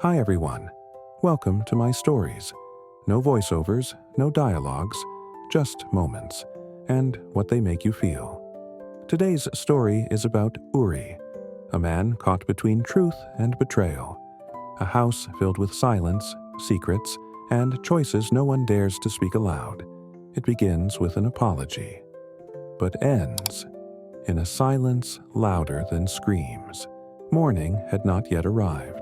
Hi everyone, welcome to my stories. No voiceovers, no dialogues, just moments, and what they make you feel. Today's story is about Uri, a man caught between truth and betrayal, a house filled with silence, secrets, and choices no one dares to speak aloud. It begins with an apology, but ends in a silence louder than screams. Morning had not yet arrived.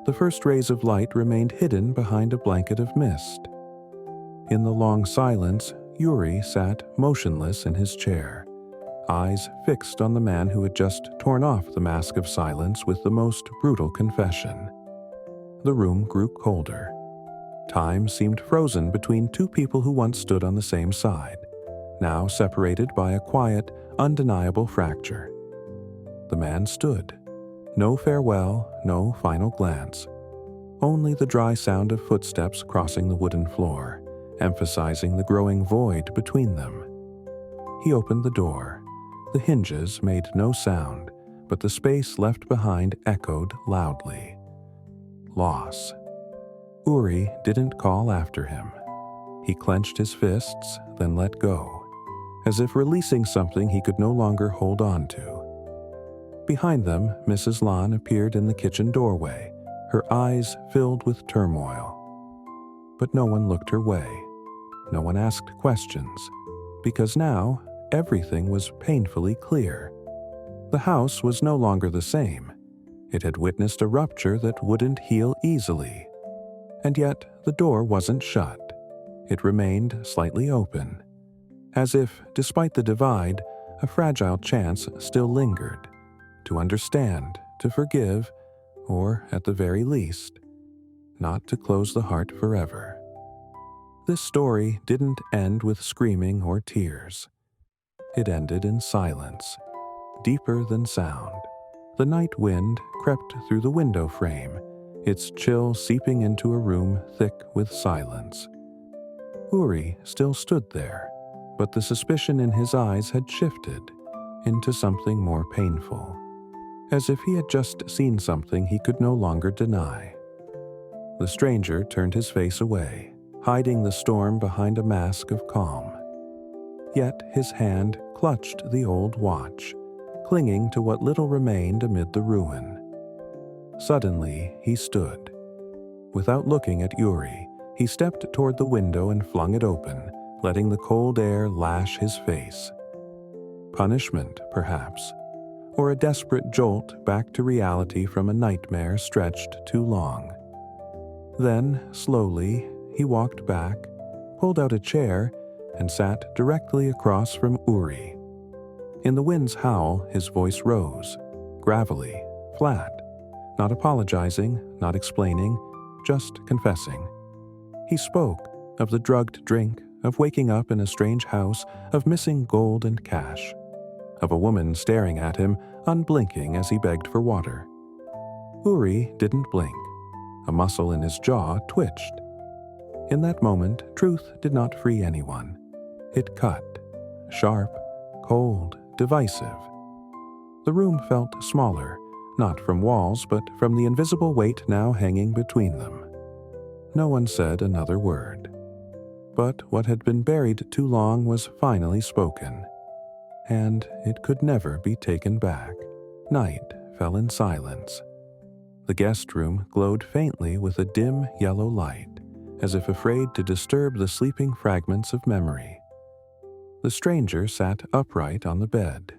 The first rays of light remained hidden behind a blanket of mist. In the long silence, Uri sat motionless in his chair, eyes fixed on the man who had just torn off the mask of silence with the most brutal confession. The room grew colder. Time seemed frozen between two people who once stood on the same side, now separated by a quiet, undeniable fracture. The man stood. No farewell, no final glance. Only the dry sound of footsteps crossing the wooden floor, emphasizing the growing void between them. He opened the door. The hinges made no sound, but the space left behind echoed loudly. Loss. Uri didn't call after him. He clenched his fists, then let go, as if releasing something he could no longer hold on to. Behind them, Mrs. Lan appeared in the kitchen doorway, her eyes filled with turmoil. But no one looked her way. No one asked questions, because now everything was painfully clear. The house was no longer the same. It had witnessed a rupture that wouldn't heal easily. And yet the door wasn't shut. It remained slightly open, as if, despite the divide, a fragile chance still lingered. To understand, to forgive, or at the very least, not to close the heart forever. This story didn't end with screaming or tears. It ended in silence, deeper than sound. The night wind crept through the window frame, its chill seeping into a room thick with silence. Uri still stood there, but the suspicion in his eyes had shifted into something more painful, as if he had just seen something he could no longer deny. The stranger turned his face away, hiding the storm behind a mask of calm. Yet his hand clutched the old watch, clinging to what little remained amid the ruin. Suddenly, he stood. Without looking at Uri, he stepped toward the window and flung it open, letting the cold air lash his face. Punishment, perhaps, or a desperate jolt back to reality from a nightmare stretched too long. Then, slowly, he walked back, pulled out a chair, and sat directly across from Uri. In the wind's howl, his voice rose, gravelly, flat, not apologizing, not explaining, just confessing. He spoke of the drugged drink, of waking up in a strange house, of missing gold and cash, of a woman staring at him, unblinking as he begged for water. Uri didn't blink. A muscle in his jaw twitched. In that moment, truth did not free anyone. It cut, sharp, cold, divisive. The room felt smaller, not from walls, but from the invisible weight now hanging between them. No one said another word. But what had been buried too long was finally spoken, and it could never be taken back. Night fell in silence. The guest room glowed faintly with a dim yellow light, as if afraid to disturb the sleeping fragments of memory. The stranger sat upright on the bed,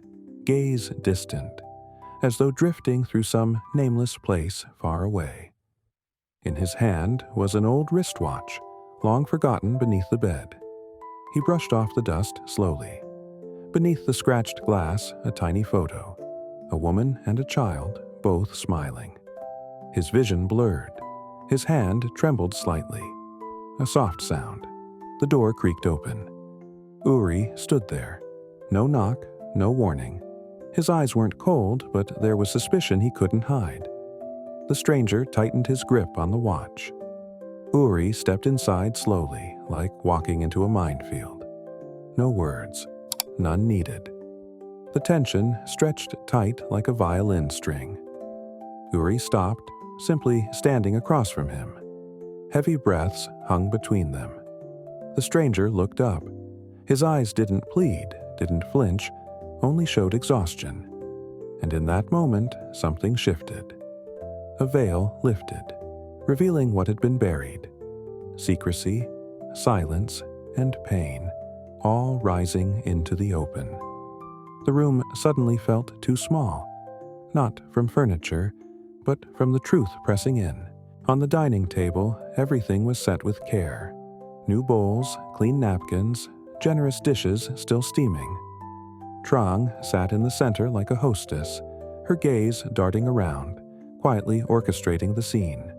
gaze distant, as though drifting through some nameless place far away. In his hand was an old wristwatch, long forgotten beneath the bed. He brushed off the dust slowly. Beneath the scratched glass, a tiny photo, a woman and a child, both smiling. His vision blurred. His hand trembled slightly. A soft sound. The door creaked open. Uri stood there. No knock, no warning. His eyes weren't cold, but there was suspicion he couldn't hide. The stranger tightened his grip on the watch. Uri stepped inside slowly, like walking into a minefield. No words. None needed. The tension stretched tight like a violin string. Uri stopped, simply standing across from him. Heavy breaths hung between them. The stranger looked up. His eyes didn't plead, didn't flinch, only showed exhaustion. And in that moment, something shifted. A veil lifted, revealing what had been buried. Secrecy, silence, and pain, all rising into the open. The room suddenly felt too small, not from furniture, but from the truth pressing in. On the dining table, everything was set with care. New bowls, clean napkins, generous dishes still steaming. Trang sat in the center like a hostess, her gaze darting around, quietly orchestrating the scene.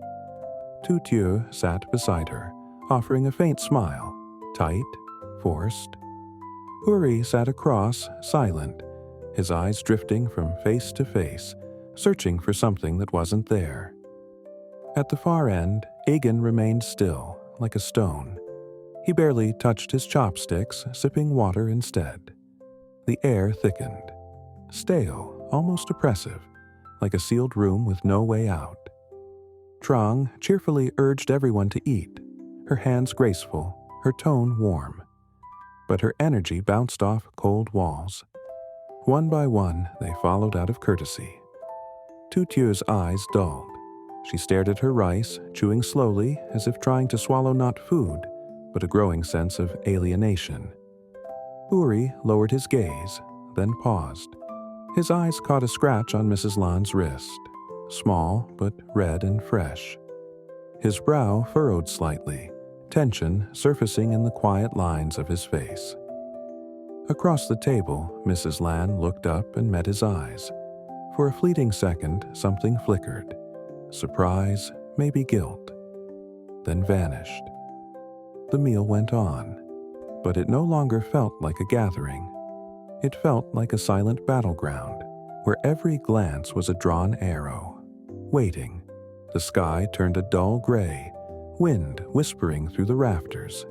Tu Tieu sat beside her, offering a faint smile, tight, forced. Uri sat across, silent, his eyes drifting from face to face, searching for something that wasn't there. At the far end, Egan remained still, like a stone. He barely touched his chopsticks, sipping water instead. The air thickened. Stale, almost oppressive, like a sealed room with no way out. Trang cheerfully urged everyone to eat, her hands graceful, her tone warm. But her energy bounced off cold walls. One by one, they followed out of courtesy. Tu Tieu's eyes dulled. She stared at her rice, chewing slowly, as if trying to swallow not food, but a growing sense of alienation. Uri lowered his gaze, then paused. His eyes caught a scratch on Mrs. Lan's wrist, small but red and fresh. His brow furrowed slightly, tension surfacing in the quiet lines of his face. Across the table, Mrs. Lan looked up and met his eyes. For a fleeting second, something flickered. Surprise, maybe guilt. Then vanished. The meal went on, but it no longer felt like a gathering. It felt like a silent battleground, where every glance was a drawn arrow. Waiting, the sky turned a dull gray, wind whispering through the rafters.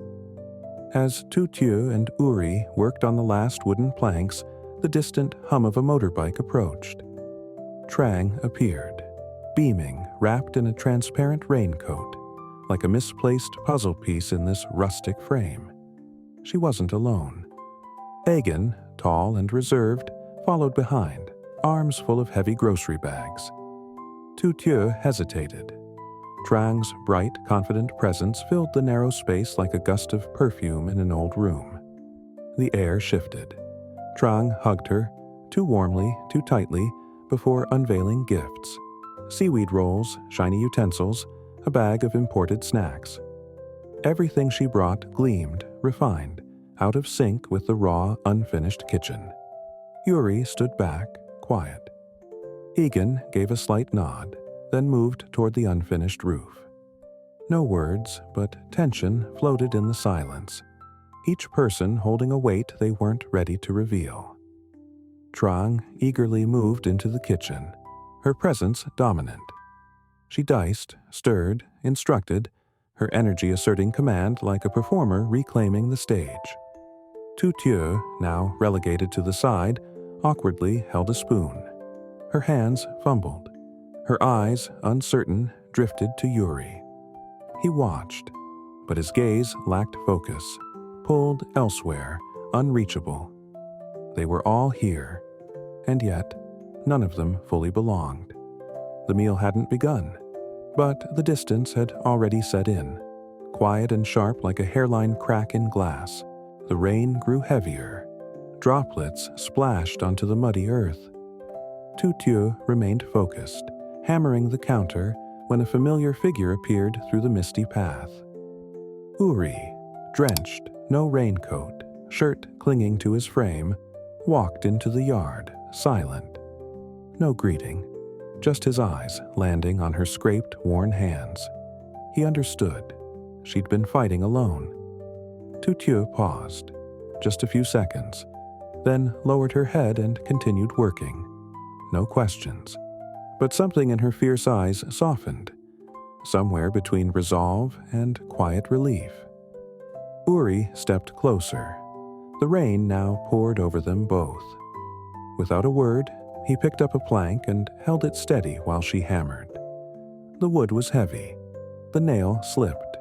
As Tu Tieu and Uri worked on the last wooden planks, the distant hum of a motorbike approached. Trang appeared, beaming, wrapped in a transparent raincoat, like a misplaced puzzle piece in this rustic frame. She wasn't alone. Egan, tall and reserved, followed behind, arms full of heavy grocery bags. Tu Tieu hesitated. Trang's bright, confident presence filled the narrow space like a gust of perfume in an old room. The air shifted. Trang hugged her, too warmly, too tightly, before unveiling gifts. Seaweed rolls, shiny utensils, a bag of imported snacks. Everything she brought gleamed, refined, out of sync with the raw, unfinished kitchen. Uri stood back, quiet. Egan gave a slight nod, then moved toward the unfinished roof. No words, but tension floated in the silence, each person holding a weight they weren't ready to reveal. Trang eagerly moved into the kitchen, her presence dominant. She diced, stirred, instructed, her energy asserting command like a performer reclaiming the stage. Tu Tieu, now relegated to the side, awkwardly held a spoon. Her hands fumbled. Her eyes, uncertain, drifted to Uri. He watched, but his gaze lacked focus, pulled elsewhere, unreachable. They were all here, and yet none of them fully belonged. The meal hadn't begun, but the distance had already set in, quiet and sharp like a hairline crack in glass. The rain grew heavier. Droplets splashed onto the muddy earth. Tu Tieu remained focused, hammering the counter when a familiar figure appeared through the misty path. Uri, drenched, no raincoat, shirt clinging to his frame, walked into the yard, silent. No greeting, just his eyes landing on her scraped, worn hands. He understood. She'd been fighting alone. Tu Tieu paused, just a few seconds, then lowered her head and continued working. No questions. But something in her fierce eyes softened, somewhere between resolve and quiet relief. Uri stepped closer. The rain now poured over them both. Without a word, he picked up a plank and held it steady while she hammered. The wood was heavy. The nail slipped.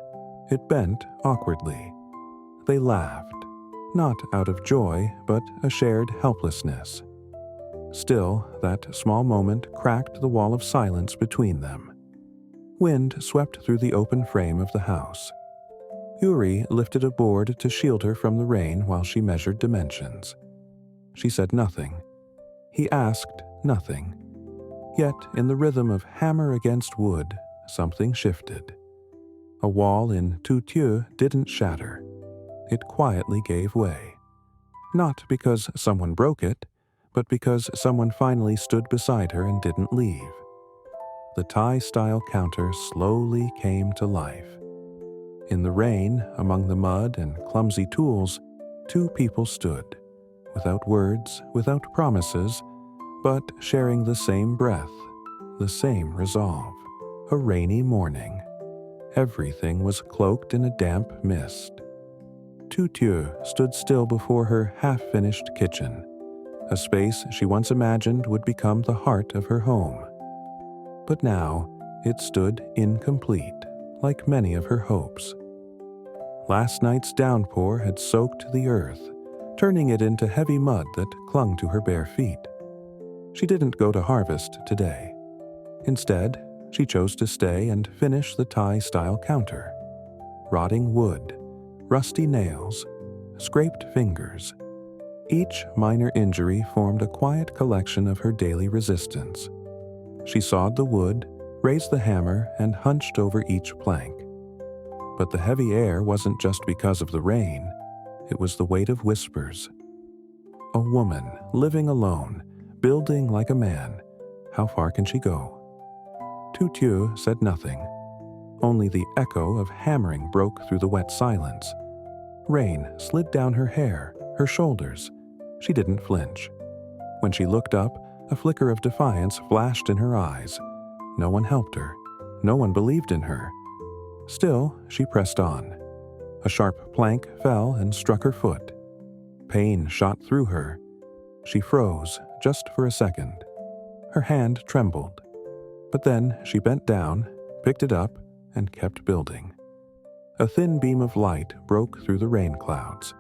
It bent awkwardly. They laughed, not out of joy, but a shared helplessness. Still, that small moment cracked the wall of silence between them. Wind swept through the open frame of the house. Uri lifted a board to shield her from the rain while she measured dimensions. She said nothing. He asked nothing. Yet, in the rhythm of hammer against wood, something shifted. A wall in Tu Tieu didn't shatter. It quietly gave way. Not because someone broke it, but because someone finally stood beside her and didn't leave. The Thai-style counter slowly came to life. In the rain, among the mud and clumsy tools, two people stood, without words, without promises, but sharing the same breath, the same resolve. A rainy morning. Everything was cloaked in a damp mist. Tu Tieu stood still before her half-finished kitchen, a space she once imagined would become the heart of her home. But now it stood incomplete, like many of her hopes. Last night's downpour had soaked the earth, turning it into heavy mud that clung to her bare feet. She didn't go to harvest today. Instead, she chose to stay and finish the Thai-style counter. Rotting wood, rusty nails, scraped fingers. Each minor injury formed a quiet collection of her daily resistance. She sawed the wood, raised the hammer, and hunched over each plank. But the heavy air wasn't just because of the rain. It was the weight of whispers. A woman, living alone, building like a man. How far can she go? Tu Tieu said nothing. Only the echo of hammering broke through the wet silence. Rain slid down her hair, her shoulders. She didn't flinch. When she looked up, a flicker of defiance flashed in her eyes. No one helped her. No one believed in her. Still, she pressed on. A sharp plank fell and struck her foot. Pain shot through her. She froze, just for a second. Her hand trembled. But then she bent down, picked it up, and kept building. A thin beam of light broke through the rain clouds,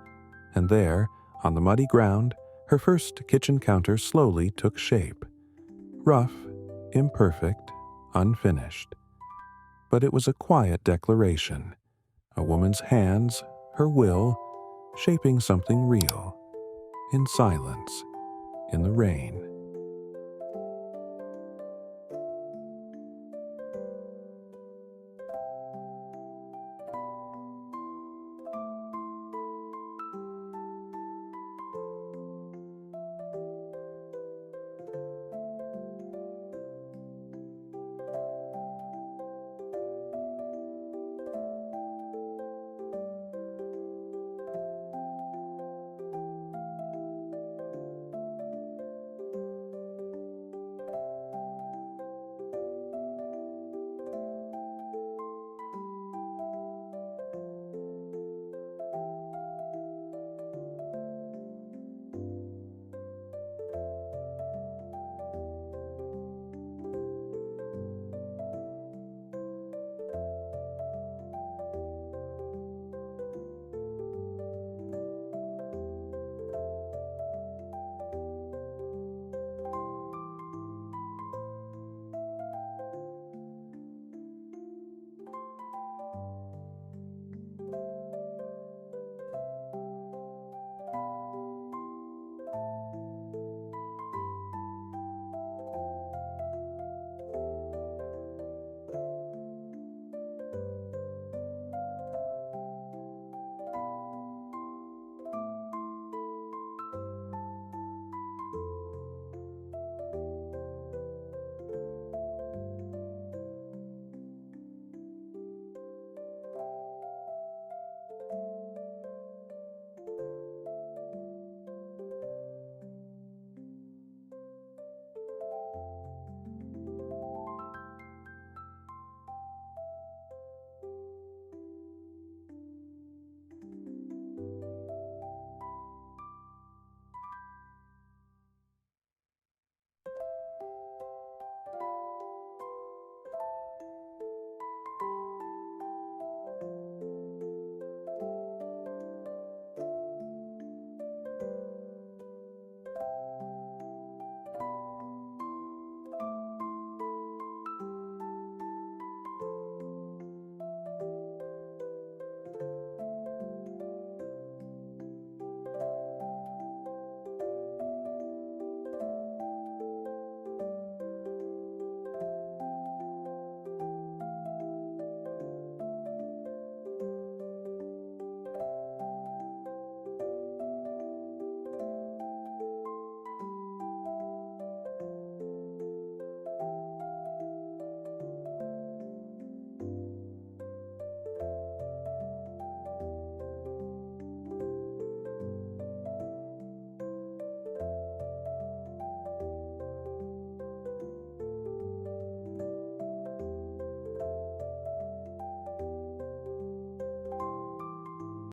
and there, on the muddy ground, her first kitchen counter slowly took shape. Rough, imperfect, unfinished. But it was a quiet declaration. A woman's hands, her will, shaping something real. In silence, in the rain.